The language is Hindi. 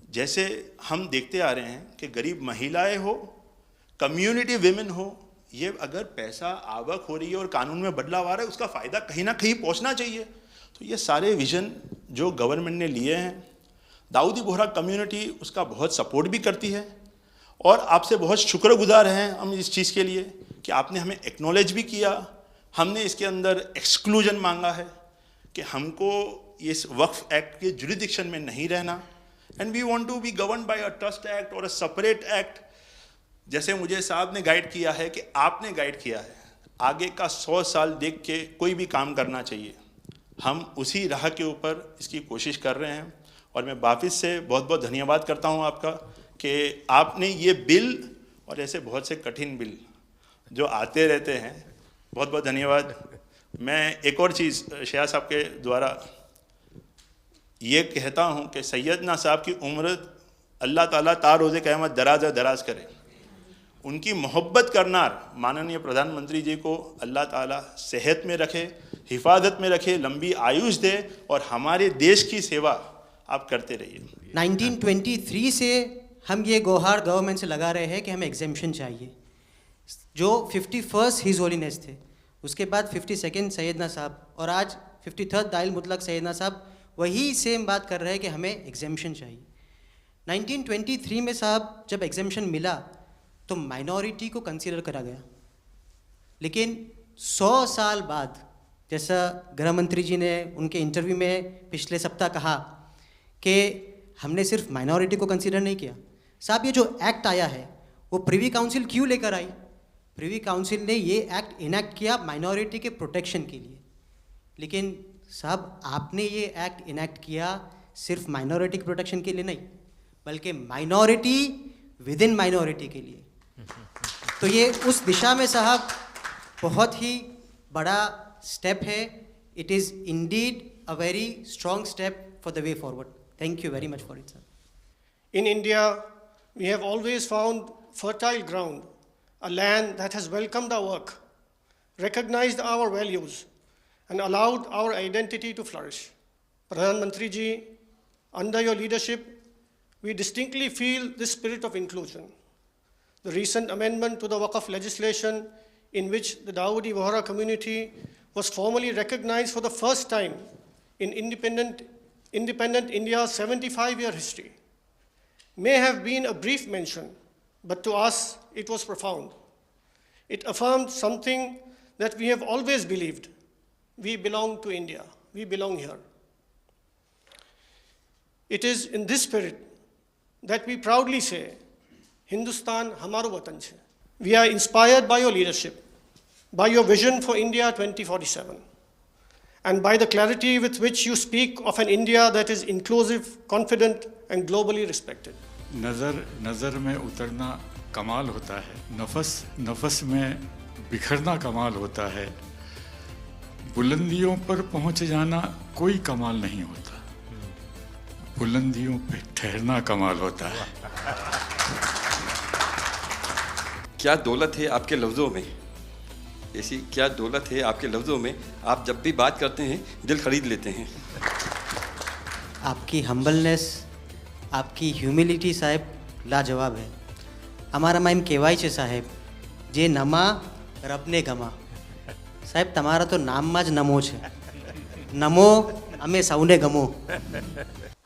जैसे हम देखते आ रहे हैं कि गरीब महिलाएं हो, कम्युनिटी विमेन हो, ये अगर पैसा आवक हो रही है और कानून में बदलाव आ रहा है, उसका फ़ायदा कहीं ना कहीं पहुंचना चाहिए। तो ये सारे विजन जो गवर्नमेंट ने लिए हैं, दाऊदी बोहरा कम्युनिटी उसका बहुत सपोर्ट भी करती है और आपसे बहुत शुक्रगुजार हैं हम इस चीज़ के लिए कि आपने हमें एक्नॉलेज भी किया। हमने इसके अंदर एक्सक्लूजन मांगा है कि हमको इस वक्फ एक्ट के जुरिडिक्शन में नहीं रहना, and we want to be govern by a trust act और अ सेपरेट एक्ट। जैसे मुझे साहब ने गाइड किया है कि आपने गाइड किया है, आगे का 100 साल देख के कोई भी काम करना चाहिए, हम उसी राह के ऊपर इसकी कोशिश कर रहे हैं। और मैं वापस से बहुत बहुत धन्यवाद करता हूं आपका कि आपने ये बिल और ऐसे बहुत से कठिन बिल जो आते रहते हैं, बहुत बहुत धन्यवाद। मैं एक और चीज़ शाह साहब के द्वारा ये कहता हूं कि सैयदना साहब की उम्र अल्लाह ताला तार रोज़े क़यामत दराज करे। उनकी मोहब्बत करनार माननीय प्रधानमंत्री जी को अल्लाह ताला सेहत में रखे, हिफाजत में रखे, लंबी आयुष दे और हमारे देश की सेवा आप करते रहिए। 1923 से हम ये गुहार गवर्नमेंट से लगा रहे हैं कि हमें एग्जेम्पशन चाहिए। जो 51st हिज होलीनेस थे, उसके बाद 52nd सैयदना साहब और आज 53rd दाइल मुतलक सैयदना साहब वही सेम बात कर रहे हैं कि हमें एग्जेम्पशन चाहिए। 1923 में साहब जब एग्जेम्पशन मिला तो माइनॉरिटी को कंसीडर करा गया, लेकिन 100 साल बाद, जैसा गृह मंत्री जी ने उनके इंटरव्यू में पिछले सप्ताह कहा कि हमने सिर्फ माइनॉरिटी को कंसीडर नहीं किया। साहब ये जो एक्ट आया है वो प्रिवी काउंसिल क्यों लेकर आई? प्रिवी काउंसिल ने ये एक्ट इनैक्ट किया माइनॉरिटी के प्रोटेक्शन के लिए, लेकिन साहब आपने ये एक्ट इनैक्ट किया सिर्फ माइनॉरिटी के प्रोटेक्शन के लिए नहीं, बल्कि माइनॉरिटी विद इन माइनॉरिटी के लिए। तो ये उस दिशा में साहब बहुत ही बड़ा स्टेप है। It is indeed a very strong step for the way forward. Thank you very much for it, sir. In India, we have always found fertile ground, a land that has welcomed our work, recognized our values, and allowed our identity to flourish. Pradhan Mantri ji, under your leadership, we distinctly feel this spirit of inclusion. The recent amendment to the Waqf legislation, in which the Dawoodi Bohra community was formally recognized for the first time in independent India's 75-year history, may have been a brief mention, but to us it was profound. It affirmed something that we have always believed. We belong to India. We belong here. It is in this spirit that we proudly say, Hindustan hamaro watan chhe. We are inspired by your leadership, by your vision for India 2047. And by the clarity with which you speak of an India that is inclusive, confident, and globally respected. नज़र में उतरना कमाल होता है, नफस में बिखरना कमाल होता है, बुलंदियों पर पहुंच जाना कोई कमाल नहीं होता, बुलंदियों पे ठहरना कमाल होता है। क्या दौलत है आपके लफ्ज़ों में, ऐसी क्या दौलत है आपके लफ्ज़ों में, आप जब भी बात करते हैं दिल खरीद लेते हैं। आपकी हम्बलनेस, आपकी ह्यूमिलिटी साहेब लाजवाब है। हमारा माइम केवाई छे साहेब जे नमा रबने गमा। साहेब तमारा तो नाम में ज नमो छे, नमो अमे सौने गमो।